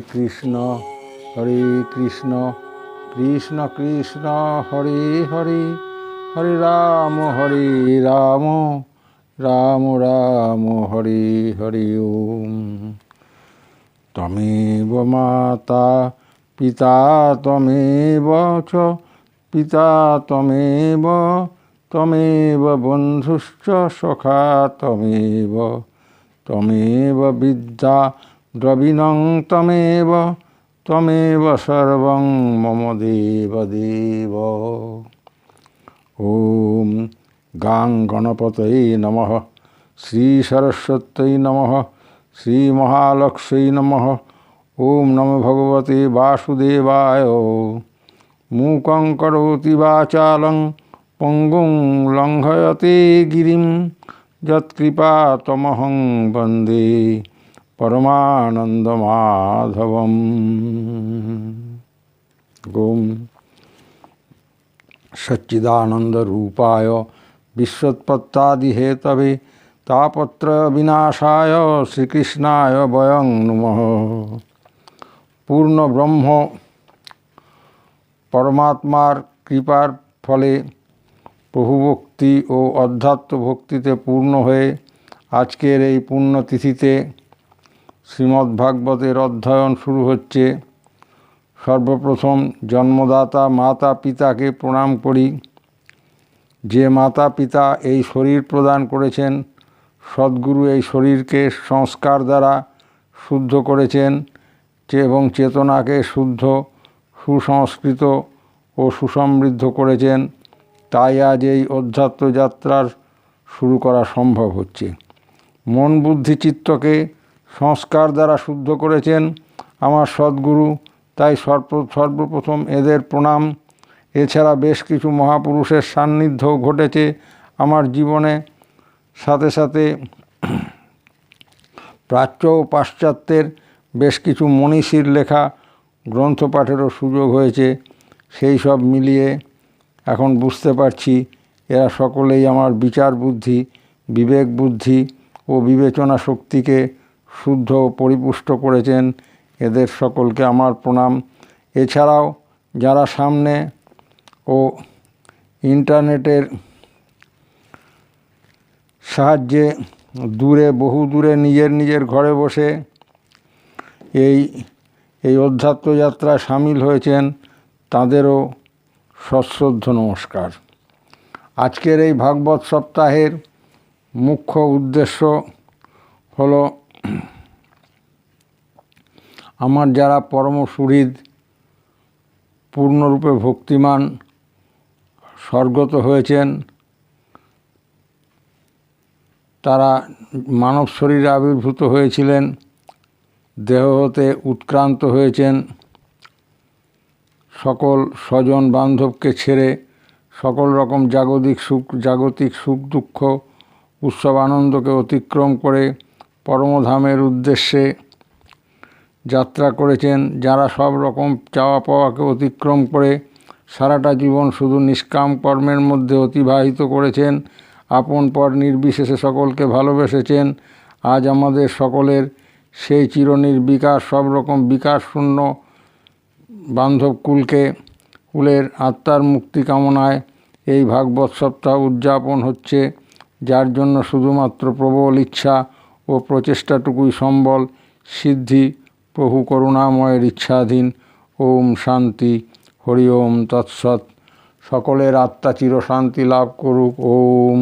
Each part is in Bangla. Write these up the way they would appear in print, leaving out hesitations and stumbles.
কৃষ্ণ কৃষ্ণ কৃষ্ণ হরে হরে, হরে রাম রাম রাম হরে হরে। ওম তমেব মাতা পিতা তমেব চ, পিতা তমেব তমেব বন্ধুশ্চ সখা তমেব, তমেব বিদ্যা দ্রবিণং তমেব, তমেব সর্বং মম দেব দেব। ওম গাং গণপতয়ে নমঃ, শ্রী সরস্বত্যৈ নমঃ, শ্রী মহালক্ষ্মী নমঃ। ওম নমো ভগবতে বাসুদেবায়। মূকং করোতি বাচালং পঙ্গুং লঙ্ঘয়তে গিরিম, যৎকৃপাতমহং বন্দে পরমানন্দমাধবম। ওম সচ্চিদানন্দরূপায় বিশ্বোৎপত্যাদিহেতবে তাপত্রয় বিনাশায় শ্রীকৃষ্ণায় বয়ং নমঃ। পূর্ণ ব্রহ্ম পরমাত্মার কৃপার ফলে প্রভুভক্তি ও অধ্যাত্ম ভক্তিতে পূর্ণ হয়ে আজকের এই পুণ্যতিথিতে শ্রীমদ্ভাগবতের অধ্যয়ন শুরু হচ্ছে। সর্বপ্রথম জন্মদাতা মাতা পিতাকে প্রণাম করি। যে মাতা পিতা এই শরীর প্রদান করেছেন, সদ্গুরু এই শরীরকে সংস্কার দ্বারা শুদ্ধ করেছেন এবং চেতনাকে শুদ্ধ, সুসংস্কৃত ও সুসমৃদ্ধ করেছেন, তাই আজ এই অধ্যাত্ম যাত্রার শুরু করা সম্ভব হচ্ছে। মন বুদ্ধি চিত্তকে সংস্কার দ্বারা শুদ্ধ করেছেন আমার সদ্গুরু, তাই সর্বপ্রথম এদের প্রণাম। এছাড়া বেশ কিছু মহাপুরুষের সান্নিধ্য ঘটেছে আমার জীবনে, সাথে সাথে প্রাচ্য ও পাশ্চাত্যের বেশ কিছু মনীষীর লেখা গ্রন্থ পাঠেরও সুযোগ হয়েছে। সেই সব মিলিয়ে এখন বুঝতে পারছি এরা সকলেই আমার বিচার বুদ্ধি, বিবেক বুদ্ধি ও বিবেচনা শক্তিকে শুদ্ধ ও পরিপুষ্ট করেছেন। এদের সকলকে আমার প্রণাম। এছাড়াও যারা সামনে ও ইন্টারনেটের সাহায্যে বহু দূরে নিজের ঘরে বসে এই অধ্যাত্ম যাত্রায় সামিল হয়েছেন, তাদেরও সশ্রদ্ধ নমস্কার। আজকের এই ভাগবত সপ্তাহের মুখ্য উদ্দেশ্য হল আমার যারা পরম সুহৃদ, পূর্ণরূপে ভক্তিমান, স্বর্গত হয়েছেন, তারা মানব শরীরে আবির্ভূত হয়েছিলেন, দেহ হতে উৎক্রান্ত হয়েছেন, সকল স্বজন বান্ধবকে ছেড়ে সকল রকম জাগতিক সুখ দুঃখ উৎসব আনন্দকে অতিক্রম করে পরমধামের উদ্দেশ্যে যাত্রা করেছেন। যারা সব রকম চাওয়া পাওয়াকে অতিক্রম করে সারাটা জীবন শুধু নিষ্কাম কর্মের মধ্যে অতিবাহিত করেছেন, আপন পর নির্বিশেষে সকলকে ভালোবেসেছেন, আজ আমাদের সকলের সেই চিরনির্বিকার সব রকম বিকারশূন্য বান্ধব কুলের আত্মার মুক্তি কামনায় এই ভাগবত সপ্তাহ উদযাপন হচ্ছে, যার জন্য শুধুমাত্র প্রবল ইচ্ছা ও প্রচেষ্টাটুকুই সম্বল সিদ্ধি প্রভু করুণাময়ের ইচ্ছাধীন। ওম শান্তি, হরি ওম তৎসৎ। সকলের আত্মা চিরশান্তি লাভ করুক। ওম।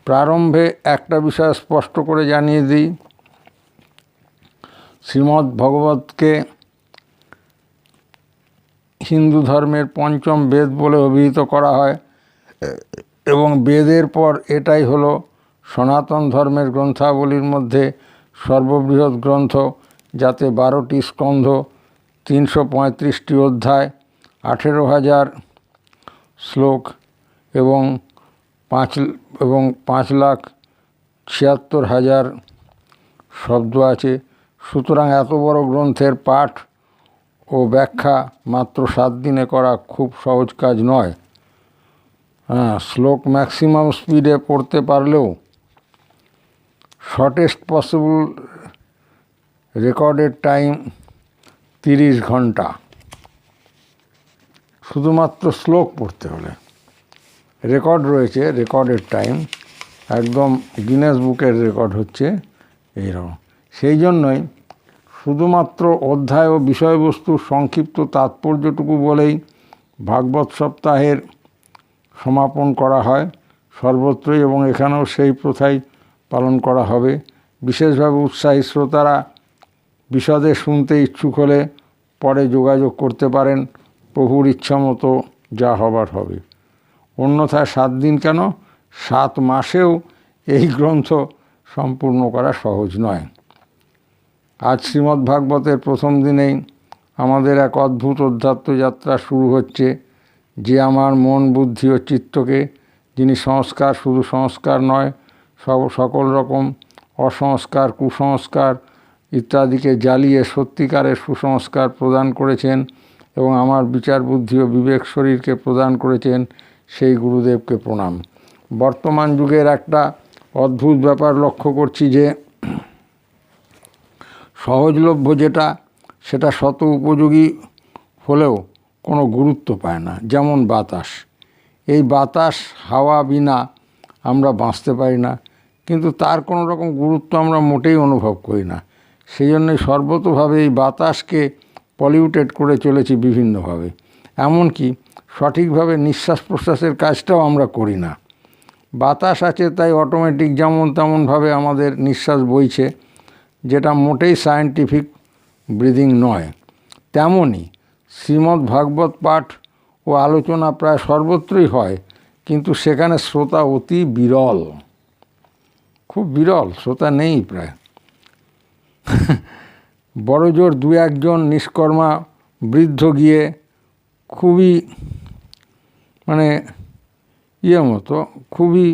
প্রারম্ভে একটা বিষয় স্পষ্ট করে জানিয়ে দিই, শ্রীমদ্ ভগবতকে হিন্দু ধর্মের পঞ্চম বেদ বলে অভিহিত করা হয় এবং বেদের পর এটাই হলো সনাতন ধর্মের গ্রন্থাবলীর মধ্যে সর্ববৃহৎ গ্রন্থ, যাতে 12টি স্কন্ধ, 335টি অধ্যায়, 18,000 শ্লোক এবং 5,76,000 শব্দ আছে। সুতরাং এত বড় গ্রন্থের পাঠ ও ব্যাখ্যা মাত্র 7 দিনে করা খুব সহজ কাজ নয়। শ্লোক ম্যাক্সিমাম স্পিডে পড়তে পারলেও শর্টেস্ট পসিবল রেকর্ডেড টাইম 30 ঘন্টা, শুধুমাত্র শ্লোক পড়তে হলে। রেকর্ড রয়েছে, রেকর্ডেড টাইম, একদম গিনেস বুকের রেকর্ড হচ্ছে এইরকম। সেই জন্যই শুধুমাত্র অধ্যায় ও বিষয়বস্তুর সংক্ষিপ্ত তাৎপর্যটুকু বলেই ভাগবত সপ্তাহের সমাপন করা হয় সর্বত্রই, এবং এখানেও সেই প্রথাই পালন করা হবে। বিশেষভাবে উৎসাহী শ্রোতারা বিশদে শুনতে ইচ্ছুক হলে পরে যোগাযোগ করতে পারেন। প্রভুর ইচ্ছা মতো যা হবার হবে। অন্যথায় 7 দিন কেন, 7 মাসেও এই গ্রন্থ সম্পূর্ণ করা সহজ নয়। আজ শ্রীমদ্ভাগবতের প্রথম দিনেই আমাদের এক অদ্ভুত অধ্যাত্ম যাত্রা শুরু হচ্ছে, যে আমার মন, বুদ্ধি ও চিত্তকে, যিনি সংস্কার, শুধু সংস্কার নয়, সকল রকম অসংস্কার, কুসংস্কার ইত্যাদিকে জ্বালিয়ে সত্যিকারের সুসংস্কার প্রদান করেছেন এবং আমার বিচার বুদ্ধি ও বিবেক শরীরকে প্রদান করেছেন, সেই গুরুদেবকে প্রণাম। বর্তমান যুগের একটা অদ্ভুত ব্যাপার লক্ষ্য করছি যে সহজলভ্য যেটা, সেটা শত উপযোগী হলেও কোনো গুরুত্ব পায় না। যেমন বাতাস, এই বাতাস হাওয়া বিনা আমরা বাঁচতে পারি না, কিন্তু তার কোনো রকম গুরুত্ব আমরা মোটেই অনুভব করি না। সেই জন্যই সর্বতোভাবে এই বাতাসকে পলিউটেড করে চলেছি বিভিন্নভাবে। এমনকি সঠিকভাবে নিঃশ্বাস প্রশ্বাসের কাজটাও আমরা করি না। বাতাস আছে তাই অটোমেটিক যেমন তেমনভাবে আমাদের নিঃশ্বাস বইছে, যেটা মোটেই সায়েন্টিফিক ব্রিদিং নয়। তেমনই শ্রীমদ্ ভাগবত পাঠ ও আলোচনা প্রায় সর্বত্রই হয়, কিন্তু সেখানে শ্রোতা অতি বিরল, খুব বিরল, শ্রোতা নেই প্রায়। বড়জোর 2-1 জন নিষ্কর্মা বৃদ্ধ গিয়ে খুবই মতো, খুবই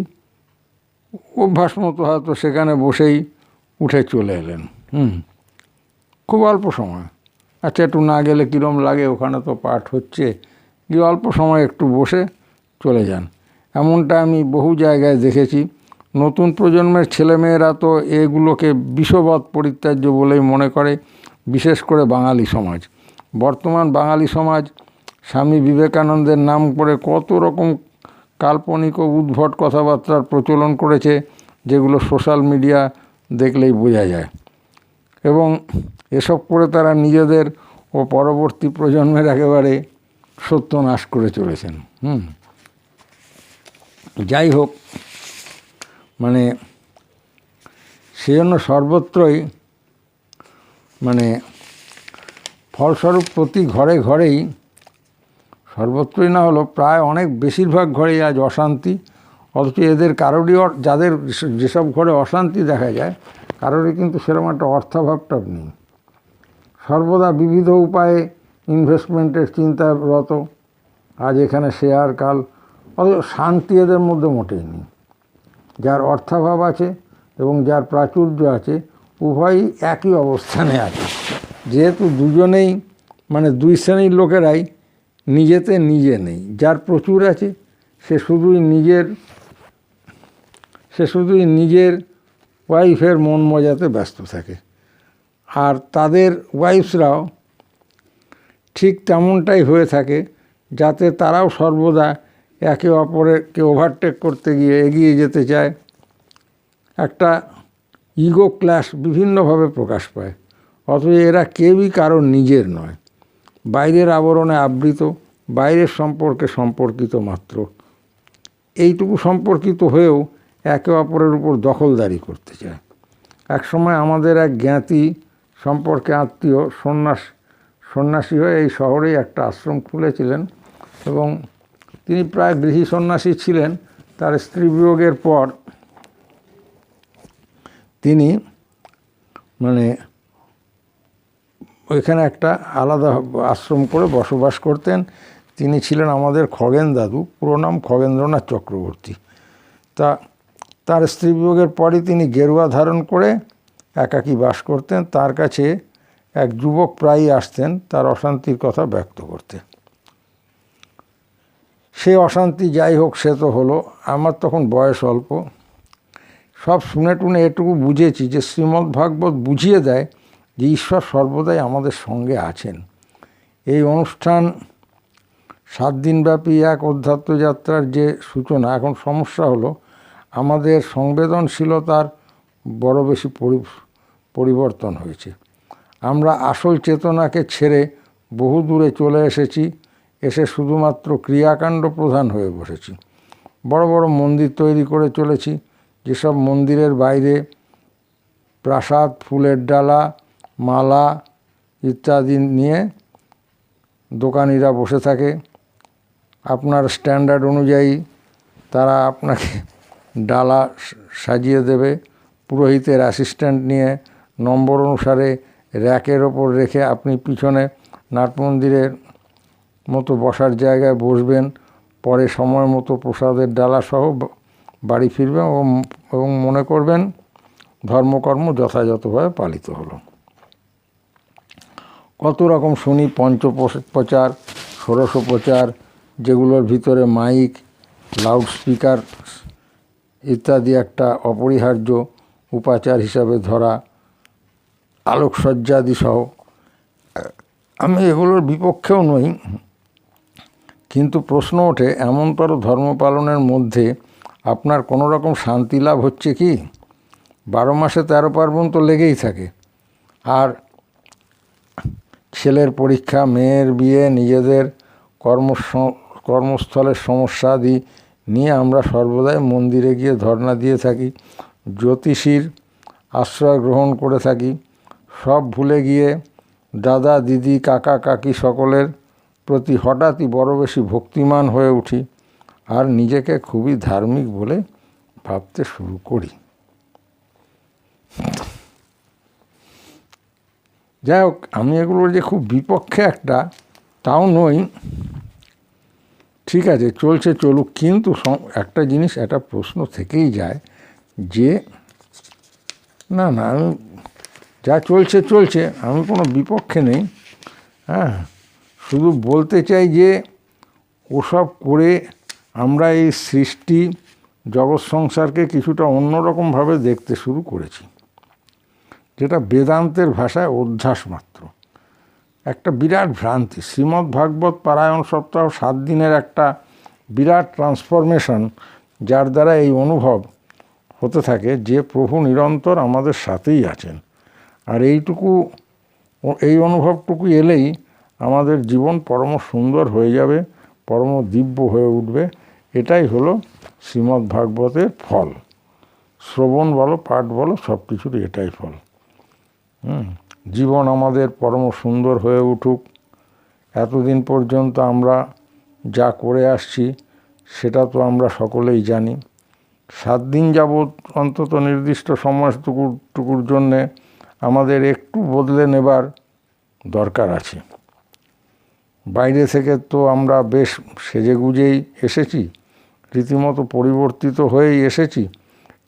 অভ্যাস মতো হয়তো সেখানে বসেই উঠে চলে এলেন। খুব অল্প সময়, আচ্ছা একটু না গেলে কীরম লাগে, ওখানে তো পাঠ হচ্ছে, গিয়ে অল্প সময় একটু বসে চলে যান। এমনটা আমি বহু জায়গায় দেখেছি। নতুন প্রজন্মের ছেলেমেয়েরা তো এগুলোকে বিষবৎ পরিত্যাজ্য বলেই মনে করে, বিশেষ করে বাঙালি সমাজ। বর্তমান বাঙালি সমাজ স্বামী বিবেকানন্দের নাম করে কত রকম কাল্পনিক ও উদ্ভট কথাবার্তার প্রচলন করেছে, যেগুলো সোশ্যাল মিডিয়া দেখলেই বোঝা যায়। এবং এসব করে তারা নিজেদের ও পরবর্তী প্রজন্মের একেবারে সত্যনাশ করে চলেছেন। যাই হোক, সেজন্য সর্বত্রই ফলস্বরূপ প্রতি ঘরে ঘরেই, সর্বত্রই না হলেও প্রায় অনেক বেশিরভাগ ঘরেই আজ অশান্তি। অথচ এদের কারোরই, যাদের যেসব ঘরে অশান্তি দেখা যায়, কারোরই কিন্তু সেরকম একটা অর্থাভাবটা নেই। সর্বদা বিবিধ উপায়ে ইনভেস্টমেন্টের চিন্তায় রত, আজ এখানে শেয়ার, কাল, অথচ শান্তি এদের মধ্যে মোটেই নেই। যার অর্থাভাব আছে এবং যার প্রাচুর্য আছে, উভয়ই একই অবস্থানে আছে। যেহেতু দুজনেই 2 শ্রেণীর লোকেরাই নিজেতে নিজে নেই। যার প্রচুর আছে সে শুধুই নিজের ওয়াইফের মন মজাতে ব্যস্ত থাকে, আর তাদের ওয়াইফসরাও ঠিক তেমনটাই হয়ে থাকে, যাতে তারাও সর্বদা একে অপরকে ওভারটেক করতে গিয়ে এগিয়ে যেতে চায়। একটা ইগো ক্ল্যাশ বিভিন্নভাবে প্রকাশ পায়, অথচ এরা কেউই কারোর নিজের নয়, বাইরের আবরণে আবৃত, বাইরের সম্পর্কে সম্পর্কিত মাত্র। এইটুকু সম্পর্কিত হয়েও একে অপরের উপর দখলদারি করতে চায়। একসময় আমাদের এক জ্ঞাতি সম্পর্কে আত্মীয় সন্ন্যাসী হয়ে এই শহরেই একটা আশ্রম খুলেছিলেন, এবং তিনি প্রায় গৃহী সন্ন্যাসী ছিলেন। তার স্ত্রী বিয়োগের পর তিনি ওইখানে একটা আলাদা আশ্রম করে বসবাস করতেন। তিনি ছিলেন আমাদের খগেন দাদু, পুরো নাম খগেন্দ্রনাথ চক্রবর্তী। তার স্ত্রী বিয়োগের পরই তিনি গেরুয়া ধারণ করে একাকী বাস করতেন। তার কাছে এক যুবক প্রায়ই আসতেন তার অশান্তির কথা ব্যক্ত করতে। সে অশান্তি যাই হোক, সে তো হলো। আমার তখন বয়স অল্প, সব শুনে টুনে এটুকু বুঝেছি যে শ্রীমদ্ ভাগবত বুঝিয়ে দেয় যে ঈশ্বর সর্বদাই আমাদের সঙ্গে আছেন। এই অনুষ্ঠান 7 দিনব্যাপী এক অধ্যাত্ম যাত্রার যে সূচনা। এখন সমস্যা হলো আমাদের সংবেদনশীলতার বড় বেশি পরিবর্তন হয়েছে। আমরা আসল চেতনাকে ছেড়ে বহু দূরে চলে এসে শুধুমাত্র ক্রিয়াকাণ্ড প্রধান হয়ে বসেছি। বড় বড় মন্দির তৈরি করে চলেছি, যেসব মন্দিরের বাইরে প্রাসাদ, ফুলের ডালা, মালা ইত্যাদি নিয়ে দোকানিরা বসে থাকে। আপনার স্ট্যান্ডার্ড অনুযায়ী তারা আপনাকে ডালা সাজিয়ে দেবে। পুরোহিতের অ্যাসিস্ট্যান্ট নিয়ে নম্বর অনুসারে র্যাকের ওপর রেখে আপনি পিছনে নাট মন্দিরের মতো বসার জায়গায় বসবেন। পরে সময় মতো প্রসাদের ডালা সহ বাড়ি ফিরবেন এবং মনে করবেন ধর্মকর্ম যথাযথভাবে পালিত হলো। কত রকম শুনি পঞ্চপ্রচার, ষোড়শোপচার, যেগুলোর ভিতরে মাইক, লাউডস্পিকার ইত্যাদি একটা অপরিহার্য উপাচার হিসাবে ধরা, আলোকসজ্জাদি সহ। আমি এগুলোর বিপক্ষেও নই, কিন্তু প্রশ্ন ওঠে এমনতর ধর্ম পালনের মধ্যে আপনার কোনো রকম শান্তি লাভ হচ্ছে কি? 12 মাসে 13 পার্বণ তো লেগেই থাকে। আর ছেলের পরীক্ষা, মেয়ের বিয়ে, নিজেদের কর্মস্থলের সমস্যা আদি নিয়ে আমরা সর্বদাই মন্দিরে গিয়ে ধর্ণা দিয়ে থাকি, জ্যোতিষীর আশ্রয় গ্রহণ করে থাকি। সব ভুলে গিয়ে দাদা, দিদি, কাকা, কাকি সকলের প্রতি হঠাৎই বড় বেশি ভক্তিমান হয়ে উঠি আর নিজেকে খুবই ধার্মিক বলে ভাবতে শুরু করি। যাই হোক, আমি এগুলোর যে খুব বিপক্ষে তাও নই। ঠিক আছে, চলছে চলুক, কিন্তু একটা জিনিস, একটা প্রশ্ন থেকেই যায় যে না আমি যা চলছে, আমি কোনো বিপক্ষে নেই। হ্যাঁ, শুধু বলতে চাই যে ওসব করে আমরা এই সৃষ্টি জগৎ সংসারকে কিছুটা অন্যরকমভাবে দেখতে শুরু করেছি, যেটা বেদান্তের ভাষায় অধ্যাস মাত্র। একটা বিরাট ভ্রান্তি। শ্রীমদ্ ভাগবত পারায়ণ সপ্তাহ 7 দিনের একটা বিরাট ট্রান্সফরমেশন, যার দ্বারা এই অনুভব হতে থাকে যে প্রভু নিরন্তর আমাদের সাথেই আছেন। আর এই অনুভবটুকু এলেই আমাদের জীবন পরম সুন্দর হয়ে যাবে, পরম দিব্য হয়ে উঠবে। এটাই হলো শ্রীমদ্ ভাগবতের ফল। শ্রবণ বলো, পাঠ বলো, সব কিছুর এটাই ফল। জীবন আমাদের পরম সুন্দর হয়ে উঠুক। এতদিন পর্যন্ত আমরা যা করে আসছি সেটা তো আমরা সকলেই জানি। 7 দিন যাবৎ অন্তত নির্দিষ্ট সময়টুকুর জন্যে আমাদের একটু বদলে নেবার দরকার আছে। বাইরে থেকে তো আমরা বেশ সেজেগুজেই এসেছি, রীতিমতো পরিবর্তিত হয়েই এসেছি,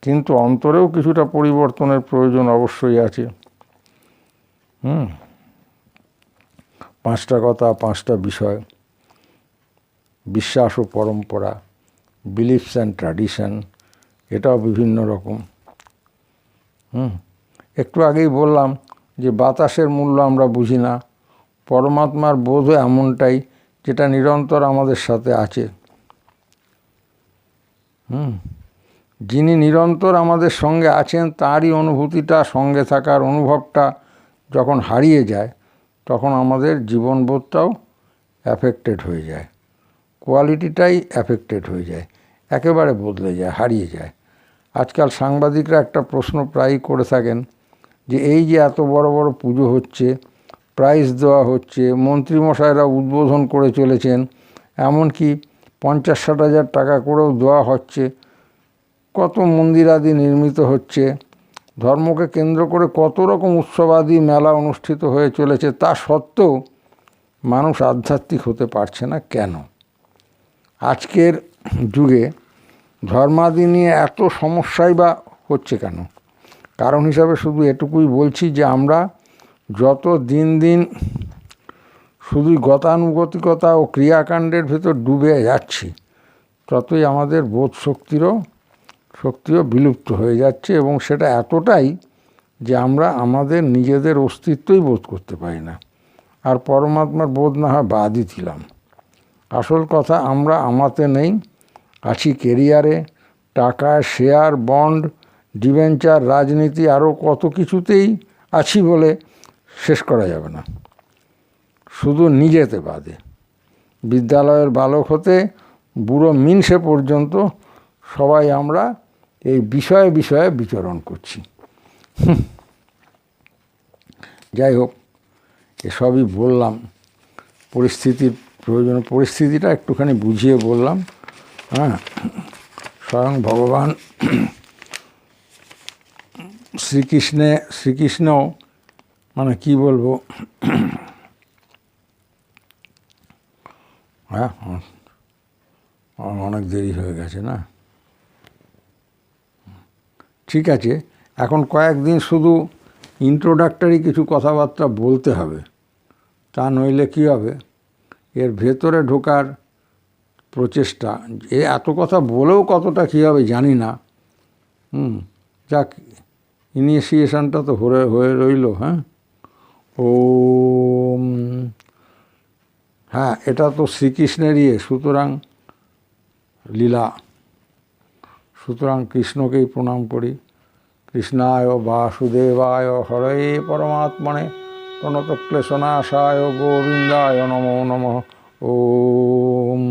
কিন্তু অন্তরেও কিছুটা পরিবর্তনের প্রয়োজন অবশ্যই আছে। 5টা কথা, 5টা বিষয়: বিশ্বাস ও পরম্পরা, বিলিফস অ্যান্ড ট্র্যাডিশন, এটাও বিভিন্ন রকম। একটু আগেই বললাম যে বাতাসের মূল্য আমরা বুঝি না, পরমাত্মার বোধও এমনটাই, যেটা নিরন্তর আমাদের সাথে আছে। যিনি নিরন্তর আমাদের সঙ্গে আছেন তারই অনুভূতিটা, সঙ্গে থাকার অনুভবটা যখন হারিয়ে যায়, তখন আমাদের জীবনবোধটাও অ্যাফেক্টেড হয়ে যায়, কোয়ালিটিটাই অ্যাফেক্টেড হয়ে যায়, একেবারে বদলে যায়, হারিয়ে যায়। আজকাল সাংবাদিকরা একটা প্রশ্ন প্রায়ই করে থাকেন যে এই যে এত বড় বড় পুজো হচ্ছে, প্রাইজ দেওয়া হচ্ছে, মন্ত্রীমশাইরা উদ্বোধন করে চলেছেন, এমনকি 50-60 হাজার টাকা করেও দেওয়া হচ্ছে, কত মন্দিরাদি নির্মিত হচ্ছে, ধর্মকে কেন্দ্র করে কত রকম উৎসবাদি মেলা অনুষ্ঠিত হয়ে চলেছে, তা সত্ত্বেও মানুষ আধ্যাত্মিক হতে পারছে না কেন? আজকের যুগে ধর্মাদি নিয়ে এত সমস্যাই বা হচ্ছে কেন? কারণ হিসাবে শুধু এটুকুই বলছি যে আমরা যত দিন দিন শুধুই গতানুগতিকতা ও ক্রিয়াকাণ্ডের ভেতর ডুবে যাচ্ছি, ততই আমাদের বোধ শক্তিও বিলুপ্ত হয়ে যাচ্ছে, এবং সেটা এতটাই যে আমরা আমাদের নিজেদের অস্তিত্বই বোধ করতে পারি না, আর পরমাত্মার বোধ না হয় বাদই দিলাম। আসল কথা, আমরা আমাতে নেই, আছি কেরিয়ারে, টাকায়, শেয়ার, বন্ড, ডিবেঞ্চার, রাজনীতি, আরও কত কিছুতেই আছি বলে শেষ করা যাবে না, শুধু নিজেতে বাদে। বিদ্যালয়ের বালক হতে বুড়ো মিনসে পর্যন্ত সবাই আমরা এই বিষয়ে বিষয়ে বিচরণ করছি। যাই হোক, এসবই বললাম, পরিস্থিতির প্রয়োজন, পরিস্থিতিটা একটুখানি বুঝিয়ে বললাম। হ্যাঁ, স্বয়ং ভগবান শ্রীকৃষ্ণ মানে কি বলবো, হ্যাঁ অনেক দেরি হয়ে গেছে না, ঠিক আছে। এখন কয়েকদিন শুধু ইন্ট্রোডাক্টরি কিছু কথাবার্তা বলতে হবে, তা নইলে কী হবে, এর ভেতরে ঢোকার প্রচেষ্টা, এত কথা বলেও কতটা কী হবে জানি না। যাক, ইনিশিয়েশনটা তো হয়ে রইল। হ্যাঁ, ওম, হ্যাঁ, এটা তো শ্রীকৃষ্ণের সুতরাং লীলা, সুতরাং কৃষ্ণকেই প্রণাম করি। কৃষ্ণায় বাসুদেবায় হরে পরমাত্মনে প্রণতক্লেশনাশায় গোবিন্দায় নমো নমঃ। ওম।